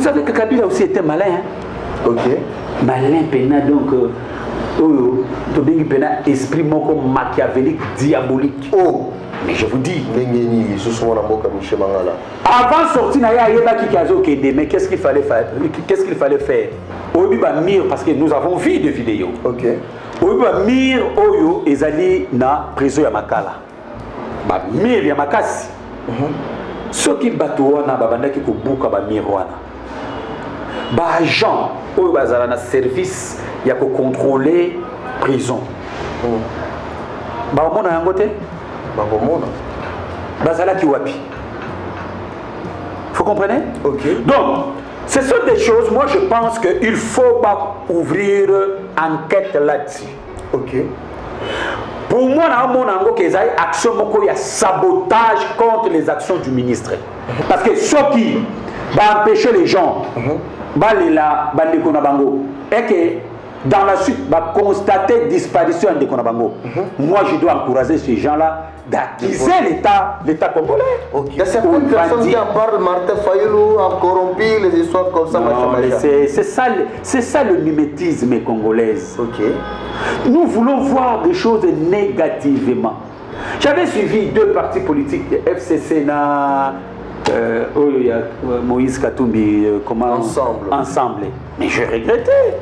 savez que Kabila aussi était malin. Hein? Ok. Malin, pena, donc, esprit moko machiavélique, diabolique. Oh! Mais je vous dis. Avant de sortir, mais qu'est-ce qu'il fallait faire? Qu'est-ce qu'il fallait faire? Parce que nous avons vu des vidéos. Ok. Mir Oyo ezali na prison ya Makala. Ba mir ya makasi. Soki bato wana babandaki ko buka ba mir wana. Ba agent oyo bazala na service ya ko contrôler prison. Ba mona yango te? Ba mona. Bazala ki wapi? Vous comprenez? Ok. Donc, ce sont des choses, moi je pense qu'il ne faut pas ouvrir enquête là-dessus. Ok. Pour moi, il y a une action, il y a sabotage contre les actions du ministre. Parce que ce qui va empêcher les gens, et que dans la suite, va constater disparition de Konabango. Moi, je dois encourager ces gens-là d'acquiser l'État congolais. Okay. Il y a certaines personnes qui en parlent, Martin Fayulu a corrompu les histoires comme ça. C'est ça le mimétisme congolais. Okay. Nous voulons voir des choses négativement. J'avais suivi deux partis politiques, FCC Moïse Katumbi, comment ensemble. Mais je regrettais.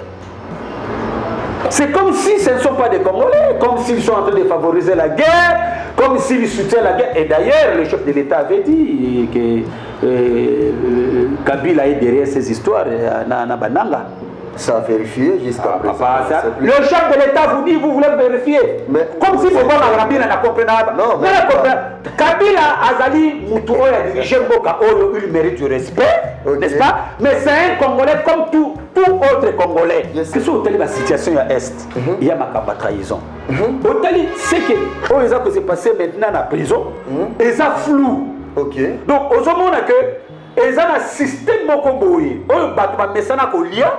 C'est comme si ce ne sont pas des Congolais, comme s'ils sont en train de favoriser la guerre, comme s'ils soutiennent la guerre. Et d'ailleurs, le chef de l'État avait dit que Kabila est derrière ces histoires à Bananga. Ça a vérifié jusqu'à présent. Le chef de l'État vous dit, vous voulez vérifier. Mais comme si vous Kabila n'a compris. Non, Kabila Azali Moutouro a dirigé Mboka Oyo, il mérite du respect, n'est-ce pas? Mais c'est un Congolais comme tout autre Congolais. Que ce soit la situation à Est, il y a ma trahison. C'est que s'est passé maintenant à la prison, et ça flou. Donc, au moment que ils ont un système mokomboui. Eux battent mais ça n'a qu'au lien.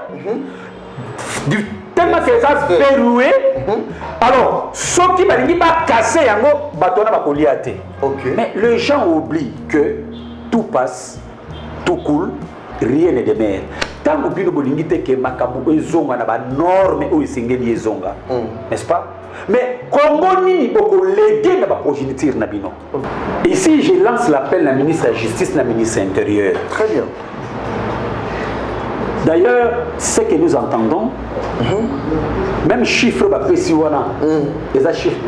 Du tellement que ça verrouillé. Alors, ceux qui m'ont pas cassé yango bateau n'a pas qu'au lien. Mais les gens oublient que tout passe, tout coule, rien ne demeure. Tant que bino bolingite que makabu ezonga na ba norme o isengeli ezonga. N'est-ce pas? Mais comment ni beaucoup léguer na ba progéniture na bino. Ici, je lance l'appel à la ministre de la Justice, la ministre de l'Intérieur. Très bien. D'ailleurs, ce que nous entendons, même chiffre les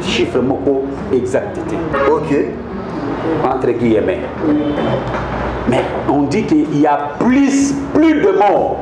chiffres moko exactité. Ok. Entre guillemets. Mais on dit qu'il y a plus de morts.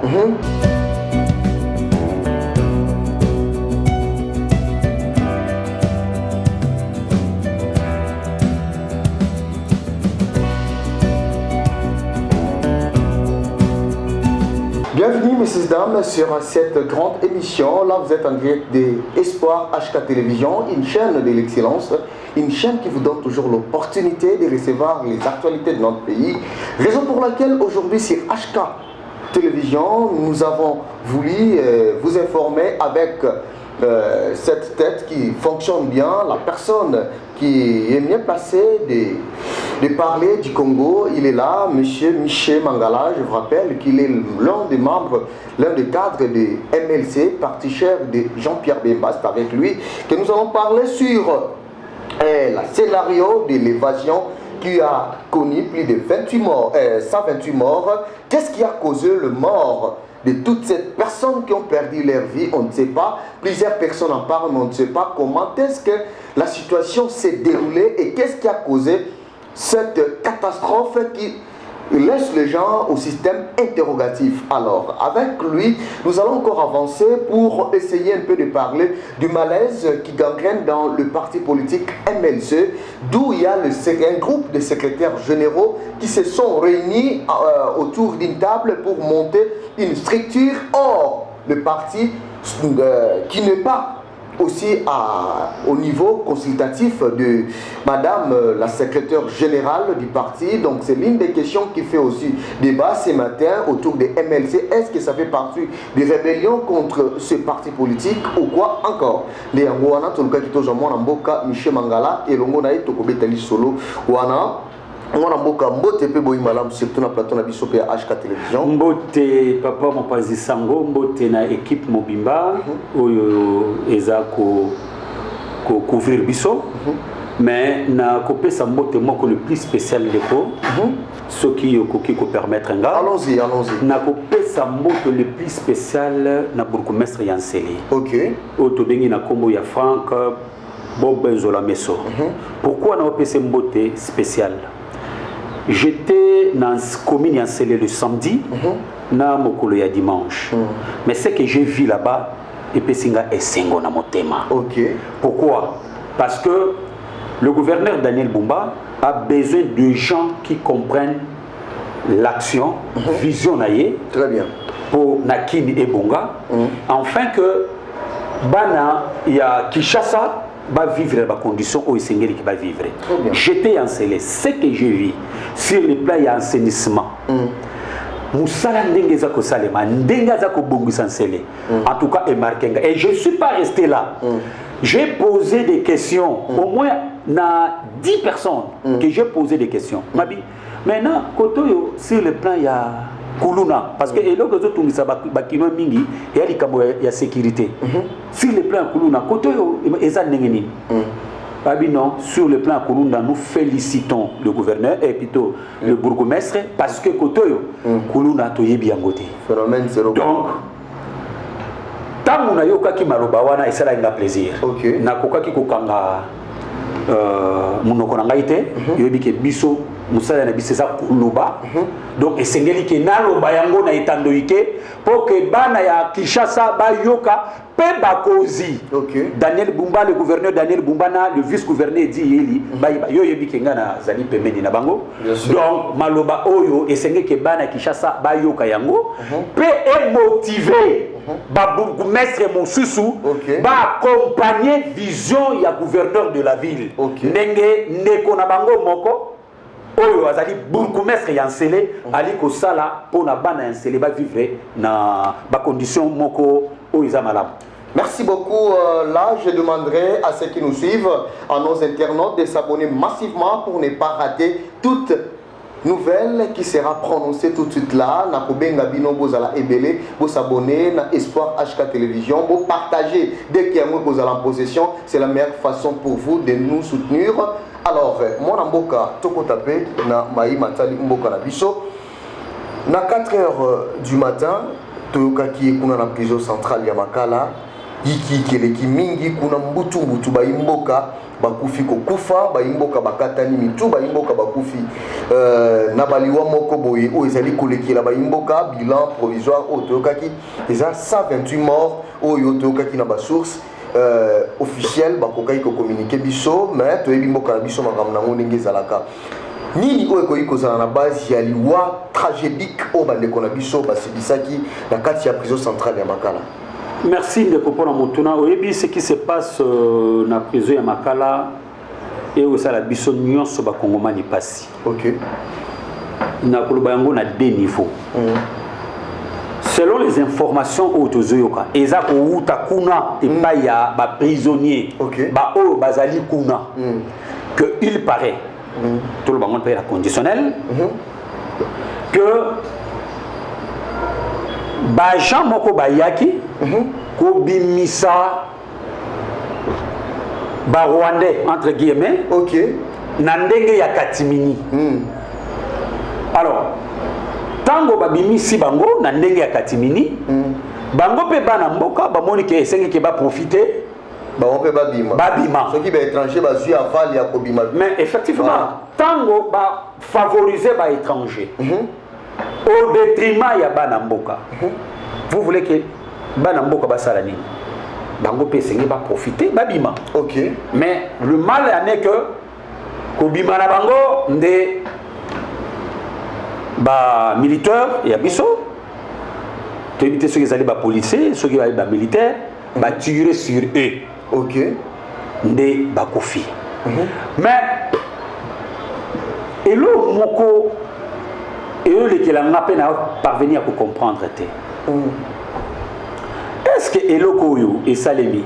Bienvenue, messieurs, dames, sur cette grande émission. Là, vous êtes en direct d'Espoir HK Télévision, une chaîne de l'excellence, une chaîne qui vous donne toujours l'opportunité de recevoir les actualités de notre pays. Raison pour laquelle aujourd'hui, sur HK Télévision, nous avons voulu vous informer avec cette tête qui fonctionne bien, la personne qui est bien placée de parler du Congo. Il est là, M. Michel Mangala. Je vous rappelle qu'il est l'un des membres, l'un des cadres de MLC, parti cher de Jean-Pierre Bemba. C'est avec lui que nous allons parler sur le scénario de l'évasion qui a connu plus de 128 morts. Qu'est-ce qui a causé le mort de toutes ces personnes qui ont perdu leur vie? On ne sait pas. Plusieurs personnes en parlent, mais on ne sait pas comment est-ce que la situation s'est déroulée et qu'est-ce qui a causé cette catastrophe qui laisse les gens au système interrogatif. Alors, avec lui, nous allons encore avancer pour essayer un peu de parler du malaise qui gangrène dans le parti politique MLC, d'où il y a un groupe de secrétaires généraux qui se sont réunis autour d'une table pour monter une structure. Or, le parti qui n'est pas aussi au niveau consultatif de Madame la secrétaire générale du parti. Donc c'est l'une des questions qui fait aussi débat ce matin autour des MLC. Est-ce que ça fait partie des rébellions contre ce parti politique ou quoi encore? Les Angoana, Toluka Kito Jamon Amboka, Michel Mangala et Longo Naï Tokobetali Solo, Wana. Moi, mboka mbote pe boyi malam surtout na plateau na biso pe HK télévision. Mbote papa mopanzi sango mbote na équipe mobimba oyo eza ko couvrir biso. Mais na kopesa mbote moko le plus spécial leko. Ce qui ko permettre nga. Allons-y. Na kopesa mbote le plus spécial na bourgmestre Yansele. OK. Oto bengi na kombo ya Franck Bob Benzola Messo. Pourquoi na kopesa mbote spécial? J'étais dans la commune Yansele le samedi, na mokolo ya dimanche. Mais ce que j'ai vu là-bas, et pesinga esengo na motema. OK. Pourquoi? Parce que le gouverneur Daniel Bumba a besoin de gens qui comprennent l'action, vision naïe. Très bien. Pour Nakini et Bonga, afin que Bana ya Kinshasa va vivre dans les conditions où il va vivre. J'étais Yansele. Ce que j'ai vu sur le plan d'assainissement, Moussala Ndengeza Kosalema, Ndengeza Kobongus Yansele, en tout cas, est marqué. Et je ne suis pas resté là. J'ai posé des questions, au moins na 10 personnes que j'ai posé des questions. Maintenant, Kotoyo, sur le plan, il y a Kuluna, parce que les autres ont bakino mingi et il y a sécurité. Sur le plan Kuluna, Kotoyo, il non, sur le plan Kuluna, nous félicitons le gouverneur et plutôt le bourgmestre parce que Kotoyo, Kuluna toye bien goté. Phénomène zéro. Donc, tant que yoka ki malobawana et ça a plaisir. OK. Na koka ki kokanga munoko na ngaite, yobi ke biso musala na biso ça loba. Donc esengeli ke na loba yango na etandoike pour que bana ya Kinshasa ba yoka pe bakozi. OK. Daniel Bumba, le gouverneur Daniel Bumba na le vice-gouverneur dit yeli ba yo yebi ke ngana zali pemeni na bango. Donc maloba oyo esengeli ke bana Kinshasa ba yoka yango pe est motivé. Ba bourgmestre Mosusu ba accompagner vision ya gouverneur de la ville. Ndenge ndeko na bango moko oyo azali bourgmestre Yansele ali ko sala pona bana Yansele ba vivre na ba condition moko oyo za malamu. Merci beaucoup. Là, je demanderai à ceux qui nous suivent, à nos internautes, de s'abonner massivement pour ne pas rater toute nouvelle qui sera prononcée tout de suite là. Na kobenga bino bozala ebele, vous s'abonner na Espoir HK Télévision, vous partager dès qu'il y a moi vous allez en possession, c'est la meilleure façon pour vous de nous soutenir. Alors, mon amboka toko tapé na mai matali mboka na biso. Na 4h du matin, toyoka ki kuna na prison centrale ya Makala, yiki keleki mingi kuna mbutu ba imboka bakufi kokufa ba imboka bakatani mitu ba imboka bakufi na baliwa moko boye o ezali kolekela ba imboka bilan provisoire o toyokaki eza 128 morts oyo toyokaki na ba source officielle bakokaki ko communiquer biso mais toyebi mboka na biso makambo nango ndenge ezalaka nini oyo ekoki kozala na base ya liwa tragédique oyo bandeko na biso basibisaki na kati ya prison centrale ya Makala. Merci de comprendre Motuna. Oyebi ce qui se passe na prison ya Makala et au sala biso nyonso ba kongomani pasi. OK. Na koloba yango na deux niveaux. Selon les informations autozoyoka, eza ko uta kuna et pas ya ba prisonnier. Ba o bazali kuna. Que il paraît tout le monde paye la conditionnelle que ba Jean moko bayaki ko bimisa ba Rwandais entre guillemets na ndenge ya katimini. Alors tango ba bimisi bango na ndenge ya katimini bango pe bana mboka ba moni ke esengi ke ba profiter babima. Ceux qui sont étrangers, ils aval ya kobima. Mais effectivement, tango ba favoriser ba étranger. Au détriment ya bana mboka. Vous voulez que bana mboka ba salani. Bango pe sengi ba profiter babima. OK. Mais le mal est que kobima na bango nde ba militaire ya biso. Tu éviter ceux qui allaient ba policiers, ceux qui allaient ba militaire, ba tirer sur eux. OK. Nde bakofi. Mais elo moko elo lekela ngape na parvenir à comprendre te. Est-ce que elo koyo et salemi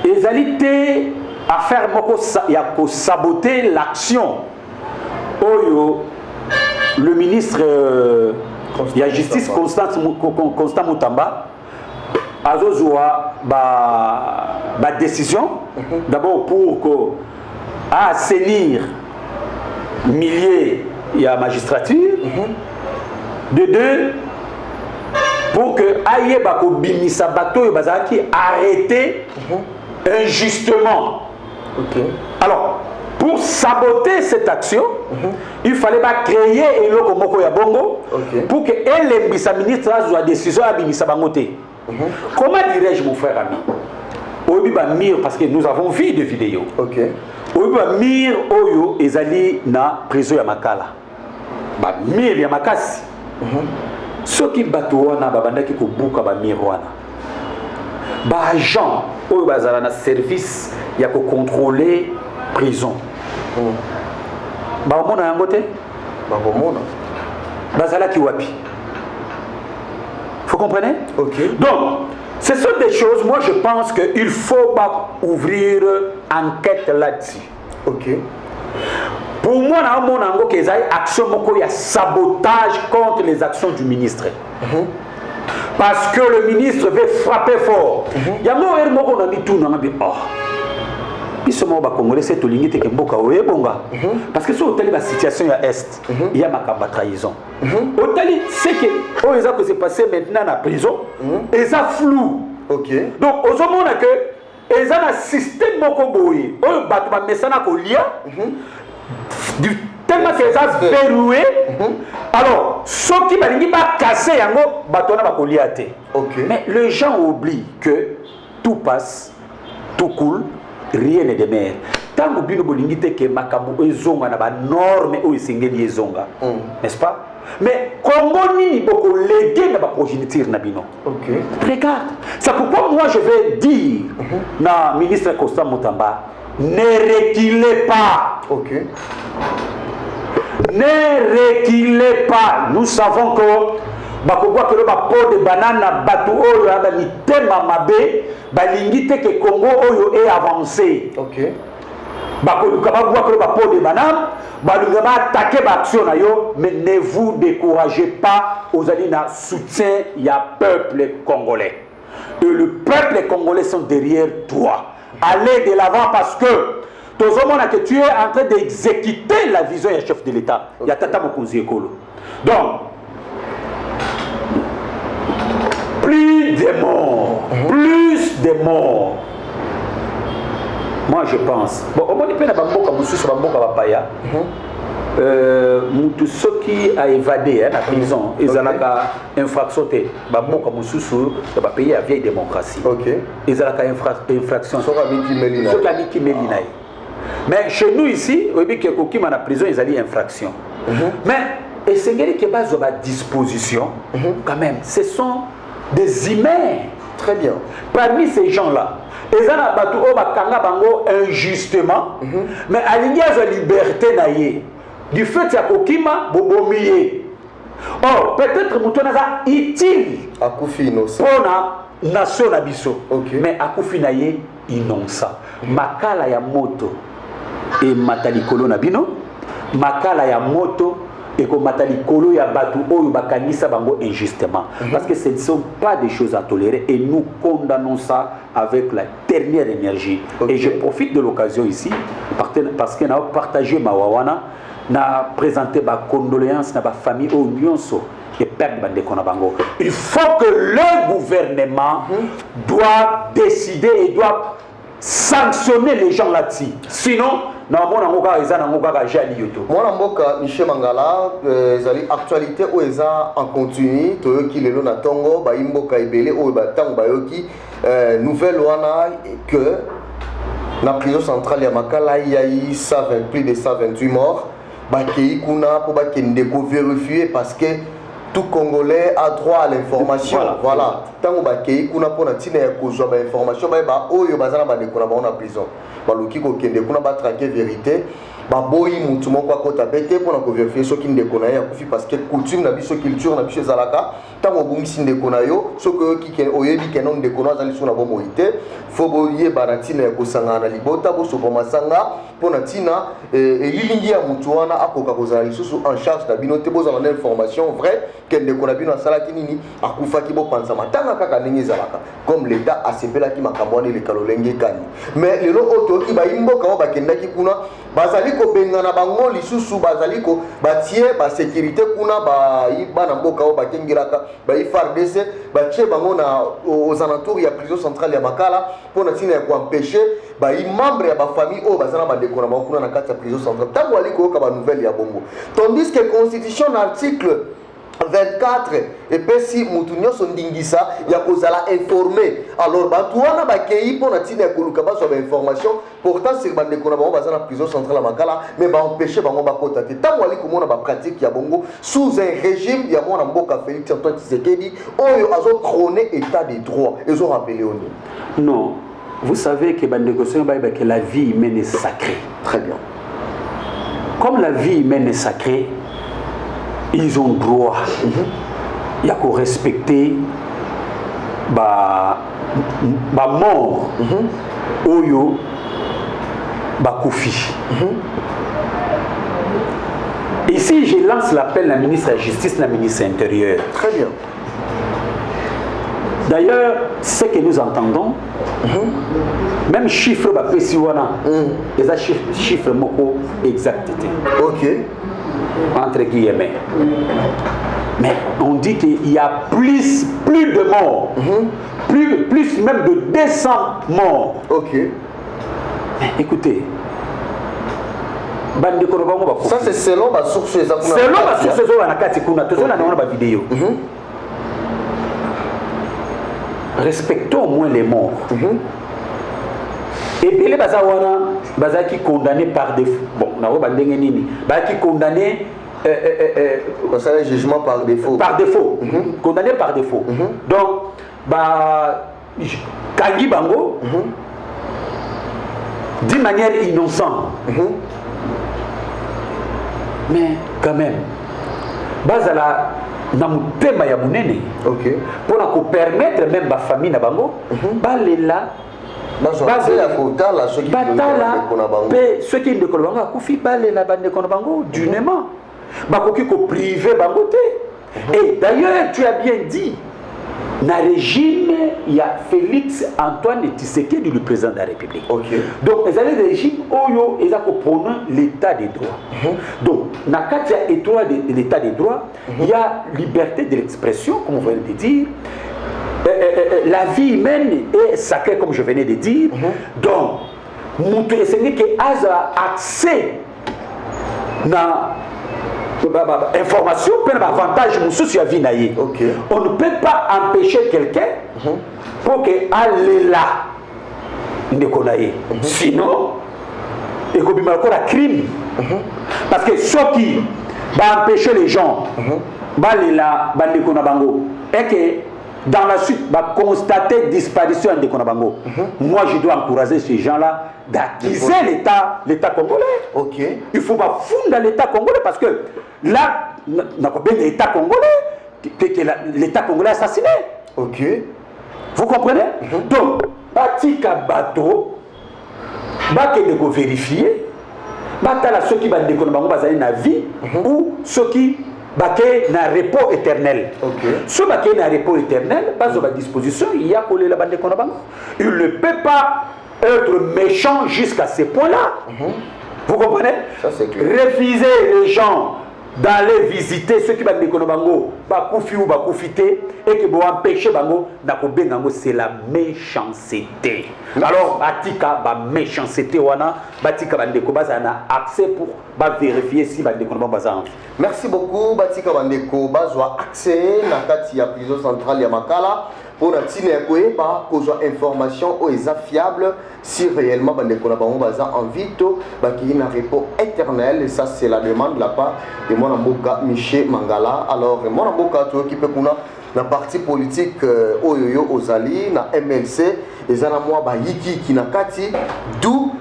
ezalité à faire moko ya ko saboter l'action Oyo, le ministre de la Justice, Constant Moutamba, a ba décision, d'abord pour assainir milliers de la magistrature, de deux, pour que aïe bako bimisa bato et bazaki arrêté injustement. Alors, pour saboter cette action, il fallait pas créer un loco moko ya bongo pour que elle bisa ministre a décision à bimisa bangote. Comment dirais-je mon frère ami? Obi ba mir parce que nous avons vu des vidéos. Obi ba mir oyo ezali na prison ya Makala. Ba mir ya makasi. Ceux qui battent wana babandaki ko buka ba mir wana. Ba agent oyo bazala na service ya ko contrôler prison. Ba mona yango te? Ba mona. Bazala ki wapi? Vous comprenez? Donc, ce sont des choses, moi je pense qu'il faut pas ouvrir enquête là-dessus. Pour moi, il y a une action de sabotage contre les actions du ministre. Parce que le ministre veut frapper fort. Il y a un moment où on a dit tout, on a dit, oh, ils sont congolais, c'est tout l'unité qui est bonga. Parce que sur la situation à Est, il y a ma trahison. C'est que ce qui s'est passé maintenant dans la prison, et ça flou. Donc, au moment où ils ont un système bokoboui, ils ont un message tellement qu'ils ont verrouillé. Alors, ceux qui ne pas casser, mais les gens oublient que tout passe, tout coule. Rien n'est de mer. Tant que vous avez dit que Makabu est zonga, na norme ou isingeli est zonga, n'est-ce pas? Mais comment ni beaucoup léguer na progéniture na bino? Regarde, c'est pourquoi moi je vais dire na ministre Constant Moutamba, ne reculez pas. Ne reculez pas. Nous savons que bakogwa que le pot de banane na batu oyo na mitema mabe balingi te que Congo oyo est avancé. Bakoluka bakogwa que le pot de banane balinga ba attaquer ba action na yo, mais ne vous découragez pas aux alina soutien ya peuple congolais. Et le peuple congolais sont derrière toi. Allez de l'avant parce que tout le monde que tu es en train d'exécuter la vision du chef de l'État. Il y a Tata Mokonzi Ekolo. Donc plus de morts, plus de morts. Moi je pense. Bon, au moins il y a Bamboka Moussous, Bamboka Bapaya. Ceux qui a évadé à la prison, ils ont une infraction. Bamboka Moussous, il va payer la vieille démocratie. Ils ont une infraction. Sur la Miki Melina. Mais chez nous ici, au début que dans la prison, ils ont une infraction. Mais et c'est qui est basé à disposition, quand même. Ce sont des humains. Très bien. Parmi ces gens-là, ils ont battu injustement, mais à l'ignace de liberté naïe, du fait que Kokima bobomiye. Or, peut-être que utile pour la nation nabiso, mais Akufi naïe innocent. Makala ya moto et matali kolo nabino, makala ya moto et comme matali kolo ya batu oyo bakanisa bango injustement, parce que ce ne sont pas des choses à tolérer et nous condamnons ça avec la dernière énergie. Et je profite de l'occasion ici parce que nous avons partagé ma wawana, na présenté ma condoléance na ma famille au nyonso et perdre bande konabango. Il faut que le gouvernement doit décider et doit sanctionner les gens là-dessus. Sinon, moi, Michel Mangala, actualité où ils en continu, qui le na Tongo, Baimboka Ibele, ou Batang Bayoki, nouvelle wana que la prison centrale de Makala, il y a eu plus de 128 morts. Bakei Kuna pour vérifier parce que tout Congolais a droit à l'information. Voilà. Tant que bakei kuna pona tina ya kozwa ba information ba oyo bazana ba ndeko na ba na prison. Baluki ko kende kuna ba traquer vérité. Ba boyi mutu moko akota bete pona ko vérifier ce qui ndeko na ya kufi parce que coutume na biso culture na biso zalaka. Tant que bungisi ndeko na yo ce que ki ken oyebi kenon ndeko na zali sona bo moite. Fo boye baratina ya kosanga na libota bo sopo masanga pona tina lilingi ya mutu wana akoka kozala lisusu en charge na binote bo zala information vrai que ndeko na bino asala kinini akufa ki bo panza matanga kaka ndenge zalaka comme l'état asepela ki makambwani le kalolenge kani mais lelo oto ki ba imboka ba kendaki kuna bazali ko bengana bango lisusu bazali ko batie ba sécurité kuna ba bana mboka ba kengiraka ba FARDC ba tie bango na aux alentours ya prison centrale ya Makala pour na tina ya ko empêcher ba membre ya ba famille o bazana ba ndeko na bango kuna na kati ya prison centrale tango ali ko ka ba nouvelle ya bongo tandis que constitution article 24 et puis si mutunyo sondingisa ya kozala informé alors batuana bakei pona tina ya koluka ba so ba information pourtant c'est bande ko na bango bazana prison centrale Makala mais ba empêcher bango ba kota te tango ali ko mona ba pratique ya bongo sous un régime ya mona mboka Félix Antoine Tshisekedi oyo azo trôner état de droit ils ont rappelé au non vous savez que bande ko so ba que la vie humaine est sacrée très bien comme la vie humaine est sacrée ils ont droit il y a qu'à respecter ba mort oyo ba koufi ici je lance l'appel à la ministre de la Justice et la ministre de l'Intérieur très bien d'ailleurs ce que nous entendons même chiffre ba pesiwana les chiffres moko exactité ok entre guillemets. Mais on dit qu'il y a plus de morts, plus même de 200 morts. Ok. Mais écoutez, ça c'est selon ma source. Selon ma source, on a vidéo. Respectons au moins les morts. Et puis les bazawana qui condamné par défaut. Bon, on a qui condamné un jugement par défaut. Par défaut. Condamné par défaut. Donc Kangi Bango d'une manière innocente. Mais quand même bazala namutema ya munene. OK. Pour permettre même ma famille na bango balela ceux qui ne connaissent pas Koufi balé la bande Konabango durement bakoki ko privé bango te et d'ailleurs tu as bien dit na régime il y a Félix Antoine Tshisekedi le président de la République. Donc les années de régime oyo ils ont prôné l'état des droits. Donc na kati ya l'état des droits il y a liberté de l'expression comme on vient de dire. La vie humaine est sacrée comme je venais de dire. Donc, nous devons que accès à l'information, un avantage sur la vie. On ne peut pas empêcher quelqu'un pour qu'il aille là. Sinon, il y a un crime. Parce que ce qui va empêcher les gens d'aller là, et que dans la suite, va constater disparition de Konabango. Moi, je dois encourager ces gens-là d'acquiser l'État congolais. Il faut pas fondre dans l'État congolais parce que là, on a bien l'État congolais, l'État congolais assassiné. Vous comprenez? Donc, Batika Bato, Baké de vérifier, Batala ceux qui vont déconner na vie ou ceux qui baké na repos éternel. Ce baké na repos éternel, pas à disposition, il y a collé la bande de Konabango. Il ne peut pas être méchant jusqu'à ce point-là. Vous comprenez? Ça, c'est clair. Refuser les gens d'aller visiter ceux qui vont déconner Bango, Bakoufi ou Bakoufité, et qui vont empêcher Bango, Nakobengango, c'est la méchanceté. Alors, Batika, ba méchanceté, wana, Batika Bandeko, Bazana, accès pour vérifier si Bandeko Bazan. Merci beaucoup, Batika Bandeko, Bazwa, accès, Nakati, à prison centrale Yamakala, pour la Tinekwe, par information ou fiable si réellement Bandeko Baza en vito, qui n'a réponse éternelle, et ça c'est la demande de la part de mon Michel Mangala. Alors, mon mboka to qui peut kuna na parti politique oyoyo ozali na MLC ezana moi ba yiki kinakati d'où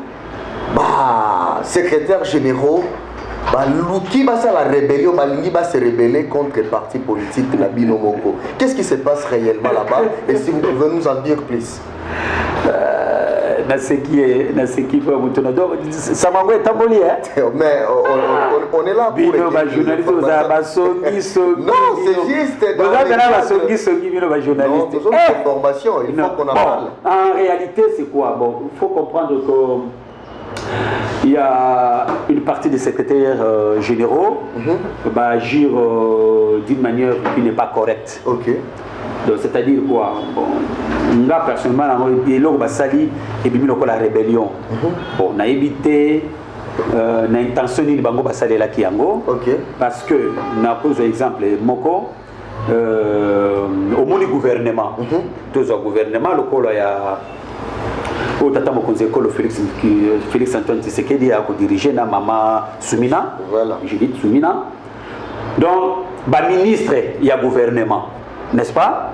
ba secrétaire généraux ba luki ba ça la rébellion balingi ba se rebeller contre les partis politiques na bino moko. Qu'est-ce qui se passe réellement là-bas et si vous pouvez nous en dire plus? Na ce qui peut vous tenir donc ça m'a envoyé tamboli hein. Mais on est là pour les journalistes non c'est juste journalistes information il faut qu'on en parle. En réalité c'est quoi? Bon, il faut comprendre que il y a une partie des secrétaires généraux qui va agir d'une manière qui n'est pas correcte. Ok. C'est-à-dire quoi? Bon, là personnellement, il y a la rébellion. Bon, on a évité, on a intention de bango basali la kiango. Parce que, on a posé exemple, Moko, au monde du gouvernement, tous au gouvernement, le col il y a au tata mokonzi école Félix Antoine Tshisekedi a dirigé na maman Soumina. Voilà. Judith Soumina. Donc, ba ministre il y a gouvernement. N'est-ce pas?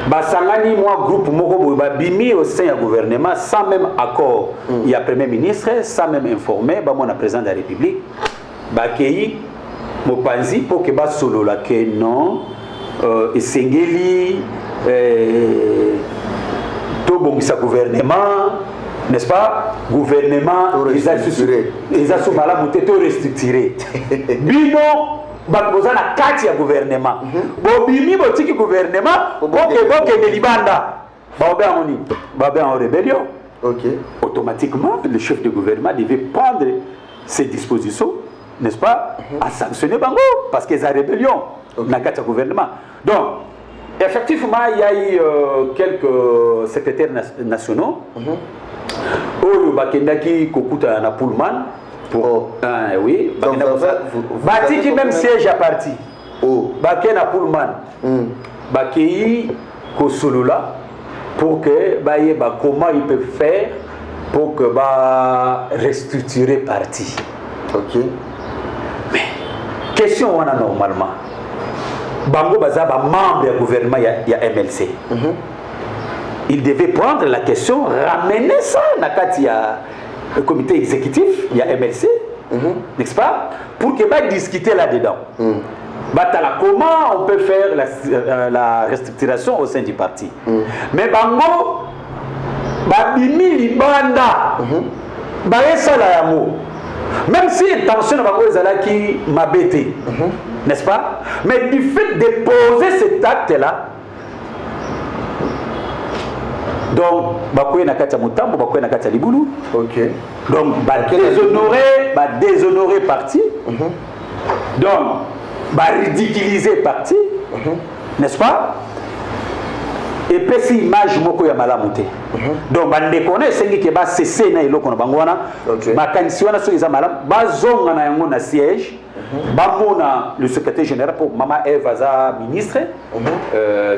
Basangani, moi, groupe Moko, bimi au sein du gouvernement, sans même accord. Il y a Premier ministre, sans même informer, mon président de la République, Bakei, Mopanzi, pour que bas solo la que non, et Sengeli, tout bon, ça gouvernement, n'est-ce pas? Gouvernement, ils ont sous malade, tout restructuré. Bino, bakoza na kati ya gouvernement bobimi botiki gouvernement boke de libanda babe en rébellion. Automatiquement le chef de gouvernement devait prendre ses dispositions, n'est-ce pas, à sanctionner bango parce qu'ils ont rébellion na kati ya gouvernement. Donc effectivement il y a eu quelques secrétaires nationaux oyo bakendaki kokuta na Pullman. Oui, Bati qui même siège à parti. Baké na Pullman. Baké Kosolula pour que comment ils peuvent faire pour que restructurer parti. Ok. Mais question on a normalement. Bango baza membre du gouvernement il y a MLC. Il devait prendre la question, ramener ça nakati ya le comité exécutif, il y a MLC, n'est-ce pas, pour que va discuter là-dedans. Comment on peut faire la restructuration au sein du parti. Mais bango, babimi libanda, baesa la yamo. Même si intention bango ezalaki mabete, n'est-ce pas? Mais du fait de poser cet acte-là. Donc, bakoye na kati ya mutambo, bakoye na kati ya libulu. Ok. Donc, déshonorer parti. Donc, ridiculiser parti. N'est-ce pas? Et puis, si image moko ya malamuté. Donc, bandekone sengi ke ba cesser na eloko na bangwana. Ba kanisi wana so eza malam, ba zonga na yango na siège. Bamona le secrétaire général pour Mama Eve Aza ministre.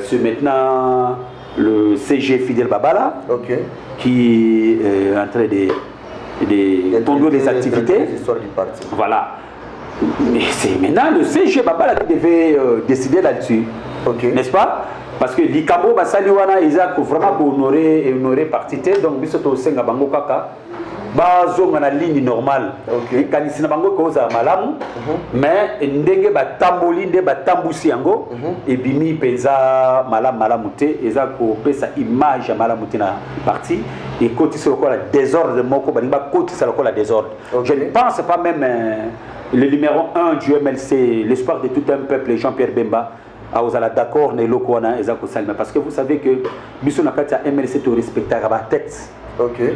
C'est maintenant le CG Fidel Babala, qui est en train de conduire les activités. Voilà. Mais c'est maintenant le CG Babala qui devait décider là-dessus. N'est-ce pas? Parce que l'Ikabo Basaliwana, ils ont vraiment honoré parti. Donc, bisoto senga bango kaka. Bazonga na ligne normale. Kanisina bango koza malamu. Mais ndenge batamboli nde batambusi yango et bimi penza malamu te eza ko pesa image ya malamu te na parti et côté sur le désordre moko baninga côté sur le désordre. Je ne pense pas même le numéro 1 du MLC, l'espoir de tout un peuple, Jean-Pierre Bemba. Vous allez d'accord, parce que vous savez que Bissou Nakata MLC te respecte à la tête.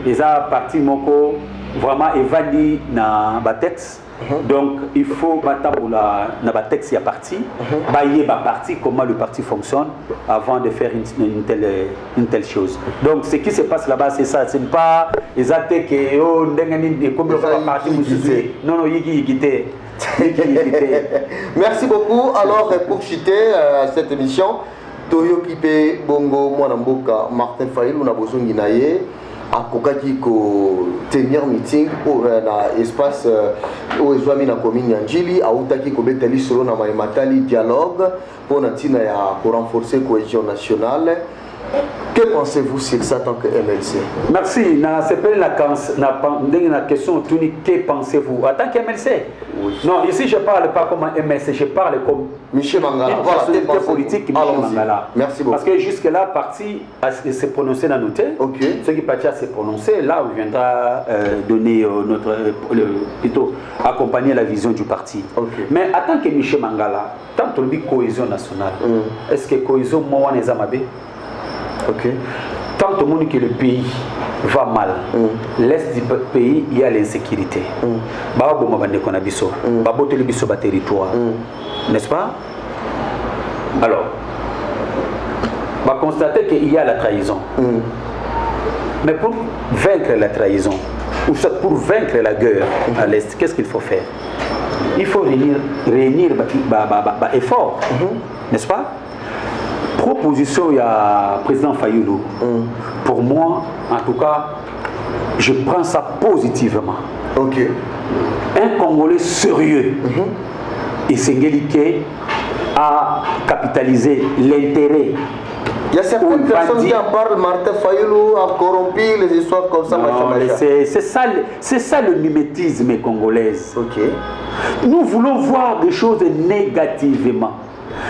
Ils ont parti moko vraiment évandi na ba texte. Donc il faut battre na ba texte ya parti, bailler ba parti comment le parti fonctionne avant de faire une telle chose. Donc ce qui se passe là-bas c'est ça, c'est pas les attaques que oh ndengani comme le parti non yigité. Merci beaucoup. Alors pour chuter cette émission Toyo Kipe Bongo Mwanamboka Martin Fayil on a besoin d'inaye akokaki ko tenir meeting pour na espace au ezwami na commune ya Njili autaki ko betali solo na matali dialogue pour na tina ya pour renforcer cohésion nationale. Que pensez-vous sur ça en tant que MLC? Merci. Na s'appelle la question que pensez-vous en tant que MLC? Oui. Non, ici je parle pas comme un MLC, je parle comme Michel Mangala. Une personnalité politique, Michel Mangala. Merci beaucoup. Parce que jusque-là, parti à se prononcer dans nos têtes. Okay. Ceux qui partent à se prononcer, là, on viendra donner plutôt accompagner la vision du parti. Okay. Mais en tant que Michel Mangala, tant que dit cohésion nationale, est-ce que cohésion moi on Amabé? Ok. Tant que monde que le pays va mal, l'est du pays il y a l'insécurité. Baba bomba bande kona biso, baba tele biso ba territoire, n'est-ce pas? Alors, on va constater qu'il y a la trahison. Mais pour vaincre la trahison, ou soit pour vaincre la guerre à l'est, qu'est-ce qu'il faut faire? Il faut réunir effort, n'est-ce pas? Proposition il y a président Fayoulou. Pour moi, en tout cas, je prends ça positivement. Ok. Un Congolais sérieux, et Sengelike a capitalisé l'intérêt. Il y a certaines personnes qui en parlent, Martin Fayoulou a corrompu les histoires comme ça. C'est ça le mimétisme congolais. Ok. Nous voulons voir des choses négativement.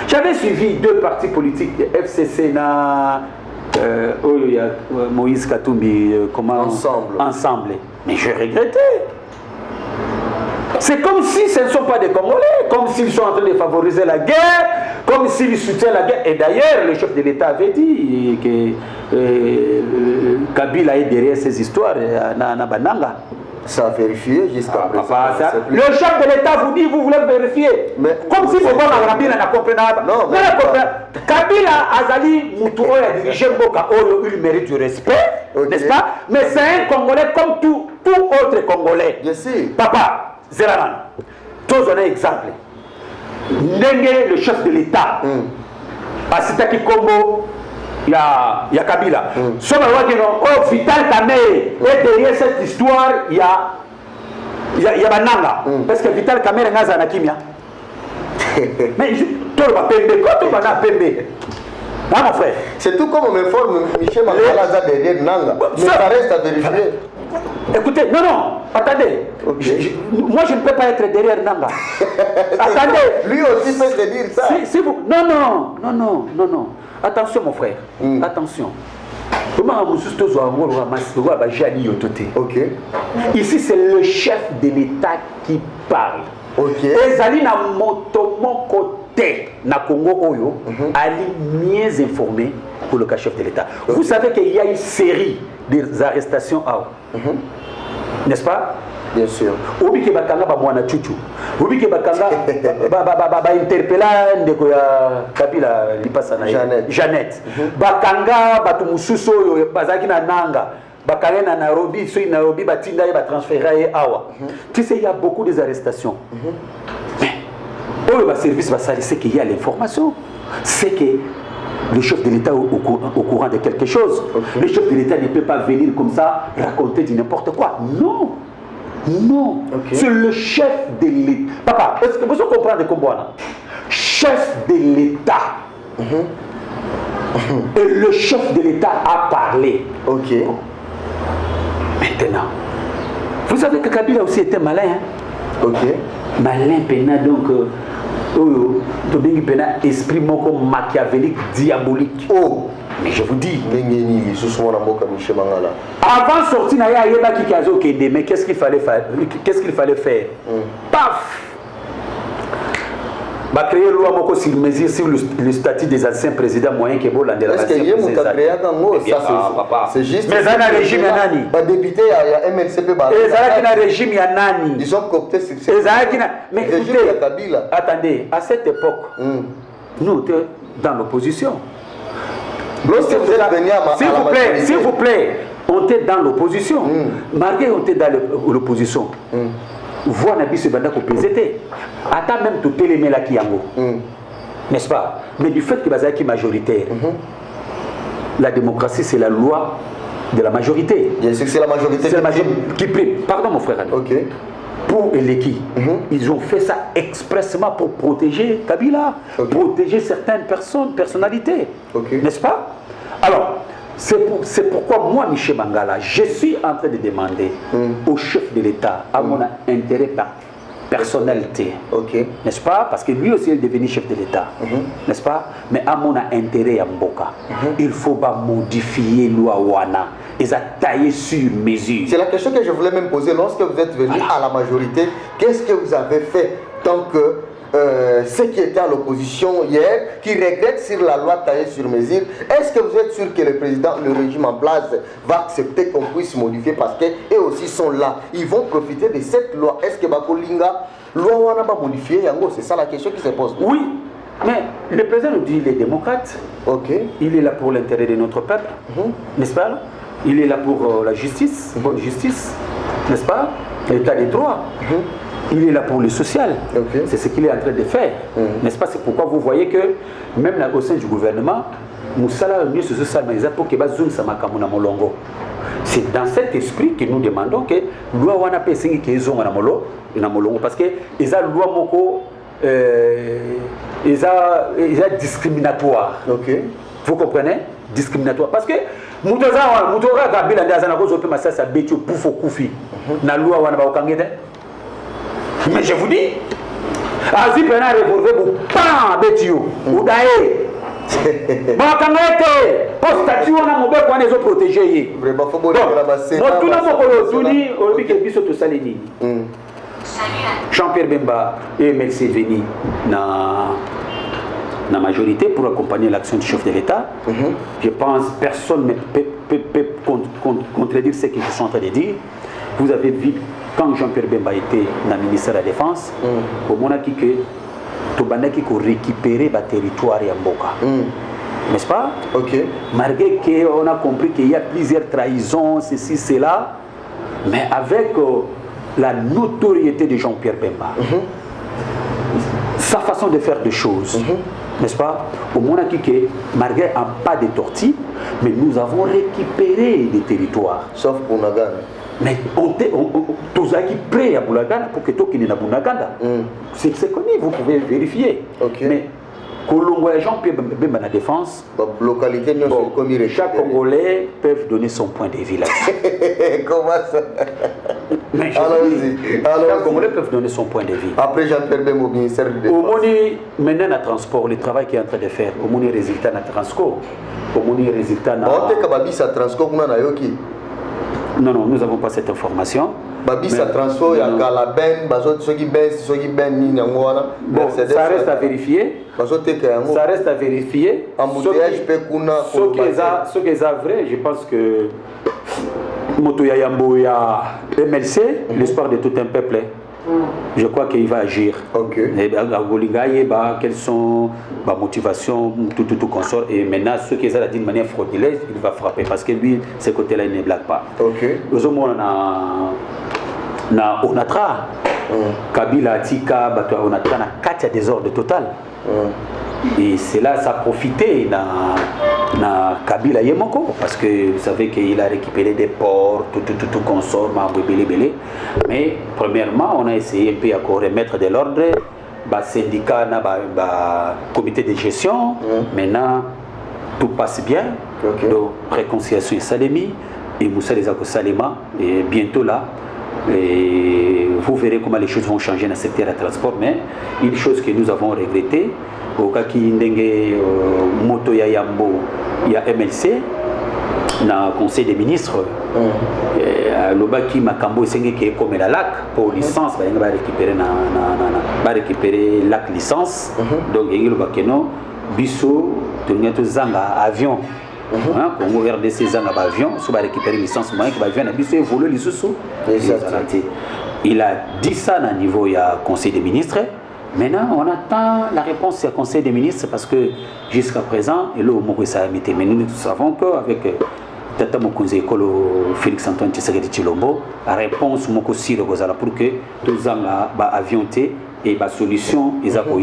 J'avais suivi deux partis politiques, FCC Moïse Katumbi, comment ensemble. Mais je regrettais. C'est comme si ce ne sont pas des Congolais, comme s'ils sont en train de favoriser la guerre, comme s'ils soutiennent la guerre. Et d'ailleurs, le chef de l'État avait dit que Kabila est derrière ces histoires à Bananga. Ça a vérifié jusqu'à présent. Le chef de l'État vous dit, vous voulez vérifier. Mais, comme si vous Kabila n'a compris nada. Non, Kabila Azali Moutouro a dirigé Mboka Oyo, il mérite du respect, n'est-ce pas? Mais c'est un Congolais comme tout autre Congolais. Je sais. Papa, Zeranan, tous on a un exemple. Ndenge, le chef de l'État, à Sitaki Kombo, il y a Kabila. Oh, Vital Kamerhe. Et derrière cette histoire, il y a Bananga. Parce que Vital Kamerhe n'a pas kimia. Mais tout le monde quand on a pembe. Non, mon frère. C'est tout comme on m'informe Michel Mangala derrière Nanga. Mais ça reste à vérifier. Écoutez, non, attendez. Okay. Moi, je ne peux pas être derrière Nanga. Attendez. Lui aussi peut se dire ça. Si vous... Non. Attention, mon frère. Attention. Ici, c'est le chef de l'État qui parle. Et Zali na mon côté, na Congo Oyo, Ali mieux informé pour le chef de l'État. Vous savez qu'il y a une série d'arrestations, n'est-ce pas? Bien sûr. Obi ke bakanga ba mwana chuchu. Obi ke bakanga ba interpella ndeko ya Kabila lipasa na Jeannette. Bakanga batu mususu oyo bazaki na nanga. Bakanga na Nairobi batinda ba transférer awa. Tu sais il y a beaucoup des arrestations. Mais le service va s'arrêter, c'est qu'il y a l'information. C'est que le chef de l'État est au courant de quelque chose. Le chef de l'État ne peut pas venir comme ça raconter du n'importe quoi. Non. Non, c'est le chef de l'État. Papa, est-ce que vous comprenez comment là? Chef de l'État. Et le chef de l'État a parlé. Ok. Maintenant, vous savez que Kabila aussi était malin. Hein? Ok. Malin, pena, donc, esprit moko machiavélique, diabolique. Oh. Mais je vous dis, avant de sortir, mais qu'est-ce qu'il fallait faire? Paf! Va créer une loi sur le statut des anciens présidents moyens qui est bon dans la c'est juste. Mais ça n'a régime Yanani. Député à MLCP. Et ça n'a régime Yanani. Ils ont coopté sur ce. Mais attendez, à cette époque, nous étions dans l'opposition. S'il vous plaît, on était dans l'opposition. Malgré on était dans l'opposition. Voir Nabi Sebanda ko PZT. Attends même tout télémé là qui yango. N'est-ce pas? Mais du fait que Bazaki majoritaire, la démocratie c'est la loi de la majorité. Bien sûr que c'est la majorité qui prime. Pardon mon frère. Ok. Pour Eleki, ils ont fait ça expressément pour protéger Kabila, protéger certaines personnalités, n'est-ce pas? Alors, c'est pourquoi moi, Michel Mangala, je suis en train de demander au chef de l'État, à mon intérêt personnalité, n'est-ce pas? Parce que lui aussi est devenu chef de l'État, n'est-ce pas? Mais à mon intérêt à Mboka, il faut pas modifier loi Wana. Ils ont taillé sur mesure. C'est la question que je voulais même poser. Lorsque vous êtes venu à la majorité, qu'est-ce que vous avez fait tant que ceux qui étaient à l'opposition hier, qui regrettent sur la loi taillée sur mesure, est-ce que vous êtes sûr que le président, le régime en place, va accepter qu'on puisse modifier parce qu'eux aussi sont là? Ils vont profiter de cette loi. Est-ce que Bakolinga, loi Wana va modifier? C'est ça la question qui se pose. Oui, mais le président nous dit qu'il est démocrate. Il est là pour l'intérêt de notre peuple, n'est-ce pas? Il est là pour la justice, bonne justice, n'est-ce pas? L'état des droits. Il est là pour le social. C'est ce qu'il est en train de faire, n'est-ce pas? C'est pourquoi vous voyez que même là, au sein du gouvernement, Moussala mieux se socialise pour que Bazoum Samakamuna Molongo. C'est dans cet esprit que nous demandons que loi wana pe singi ke zonga na molongo parce que ils a loi moko ils a discriminatoire. Vous comprenez? Discriminatoire parce que Moutoza Kabila ndazana ko zope masasa betio poufo kufi na loi wana ba okangete. Mais je vous dis, Azi pena revolver vous pan betio udae. Ba okangete postatu wana mobeko wana ezo protéger. Vraiment faut bonner la basse. Moi tout na moko tuni olobi ke biso to saleni. Jean-Pierre Bemba et MLC veni na la majorité pour accompagner l'action du chef de l'État. Je pense que personne ne peut contredire ce qu'ils sont en train de dire. Vous avez vu, quand Jean-Pierre Bemba était dans le ministère de la Défense, au moment où il a récupéré le territoire à Mboka. N'est-ce pas? Malgré qu'on a compris qu'il y a plusieurs trahisons, ceci, cela, mais avec la notoriété de Jean-Pierre Bemba, sa façon de faire des choses, n'est-ce pas? Au moment où, malgré un pas de tortue, mais nous avons récupéré des territoires. Sauf pour Nagana. Mais tous qui prêt à Boulagana pour que tout qui n'est pas Boulagana. C'est connu, vous pouvez vérifier. Mais Colombo et Jean-Pierre Bemba la défense, localité, chaque Congolais peut donner son point de vue là-dessus. Comment ça? Chaque Congolais peut donner son point de vue. Après Jean-Pierre Bemba au ministère de Défense. Au moment maintenant le transport, le travail qu'il est en train de faire, au moment résultat dans le transport, au moment résultat dans non, nous n'avons pas cette information. Bon, ça reste à vérifier. Ça reste à vérifier. Ce qui est vrai, je pense que Motoya Yambo y a MLC, l'espoir de tout un peuple. Je crois qu'il va agir. Quelles sont les motivations, tout consort. Et maintenant, ceux qui ont dit de manière frauduleuse, il va frapper parce que lui, ce côté-là, il ne blague pas. Nous avons Onatra, Kabila, Tika, Onatra, il y a des ordres total. Et c'est là, ça a profité dans Kabila Yemoko, parce que vous savez qu'il a récupéré des ports, tout consort, mais premièrement, on a essayé un peu à remettre de l'ordre, syndicat, comité de gestion, maintenant tout passe bien, donc réconciliation et Salemi, et Moussa les Salema, et bientôt là, et vous verrez comment les choses vont changer dans le secteur de transport, mais une chose que nous avons regrettée, au cas qui ndenge moto ya Yambo, il y a MLC dans le conseil des ministres lobaki makambo esenge qui est comme la lac pour licence va récupérer lac licence donc il lobaki non biso to zanga avion Congo RDC zanga avion so va récupérer licence moyen qui va avion na biso évoluer lisusu il a dit ça au niveau il y a conseil des ministres. Maintenant, on attend la réponse du Conseil des ministres parce que jusqu'à présent, et là, mais nous savons qu'avec Tata Mokonze Félix Antoine Tshisekedi Tshilombo, la réponse est pour que tous les avions et la solution est à dans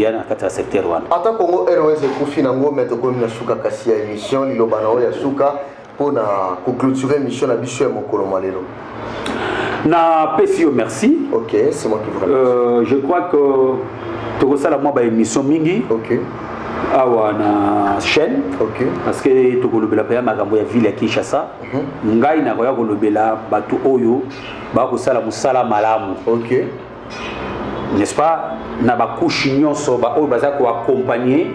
le secteur. En tant que Congo Airways, il faut financer mettre comme une souka kassia émission, l'ilobana ya souka. pour clôturer l'émission de Bichou et Mokolo Malelo. Na PCO, merci. Ok, c'est moi qui vous remercie. Je crois que tu reçois la moitié de l'émission Mingi. Ok. Awa na chaîne. Ok. Parce que tu kolobela pa makambo ya ville ya Kinshasa. Ngai na koya kolobela batu oyo ba kosala musala malamu. Ok. N'est-ce pas? Na ba couche nyonso ba oyo baza ko accompagner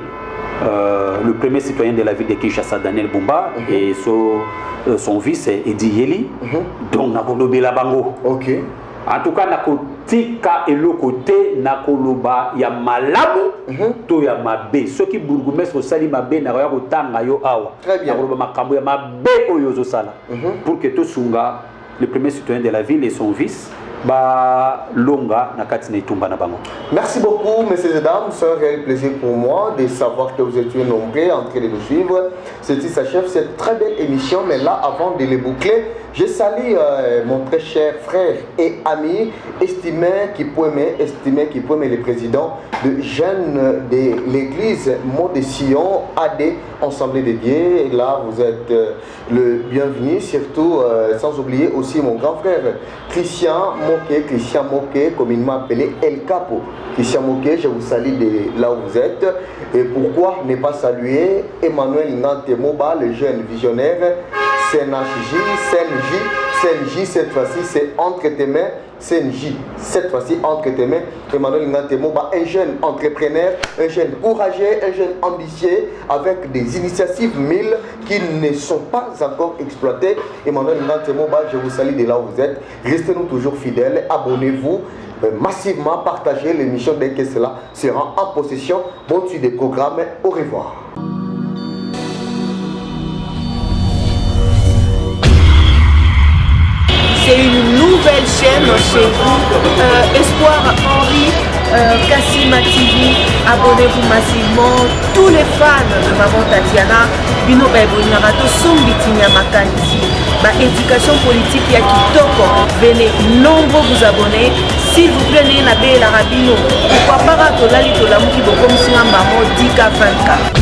le premier citoyen de la ville de Kinshasa, Daniel Bumba, et son vice Edi Yeli. Donc na kolobela bango. Ok. En tout cas, nakotika et le côté nakoloba ya malamu to ya mabe. Ceux qui bourgmestre sali mabe na roya kotanga yo awa. Très bien. Nakoloba makambo ya mabe oyo zo sala. Pour que to sunga le premier citoyen de la ville et son vice ba longa na katina itumba na bango. Merci beaucoup, messieurs et dames. C'est un réel plaisir pour moi de savoir que vous étiez nombreux en train de nous suivre. Ceci s'achève cette très belle émission. Mais là, avant de les boucler, je salue mon très cher frère et ami, estimé qui peut aimer le président de jeunes de l'église Mont de Sion, AD, Ensemble de Dieu. Et là, vous êtes le bienvenu, surtout sans oublier aussi mon grand frère Christian Moké, communément appelé El Capo. Christian Moké, je vous salue de là où vous êtes. Et pourquoi ne pas saluer Emmanuel Nante Moba, le jeune visionnaire, CNJ, cette fois-ci c'est entre tes mains, CNJ, cette fois-ci entre tes mains, Emmanuel Nante Moba, un jeune entrepreneur, un jeune courageux, un jeune ambitieux, avec des initiatives 1000 qui ne sont pas encore exploitées. Emmanuel Nante Moba, je vous salue de là où vous êtes. Restez-nous toujours fidèles, abonnez-vous massivement, partagez l'émission dès que cela sera en possession. Bon suite des programmes, au revoir. C'est une nouvelle chaîne chez vous, Espoir Henri, Kassima TV. Abonnez-vous massivement. Tous les fans de Maman Tatiana, Bino Baibonarato, Sombitinia Makanisi, ma éducation politique ya Kitoko. Venez nombreux vous abonner. S'il vous plaît, n'ayez la rabino. Pourquoi pas Tolali Tolamuki Bokom Singa Maman Dika 24.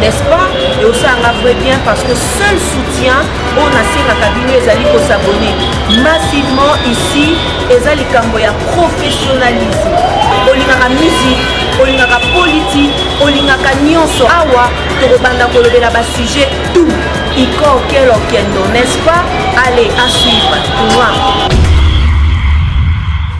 N'est-ce pas? Et aussi un vrai bien parce que seul soutien on a si la cabine les alliés pour s'abonner massivement ici et ça les camboya professionnalisme olingaka musique olingaka politique olingaka nyonso awa tokobanda kolobela ba sujet tout iko kelo kendo, n'est-ce pas? Allez à suivre.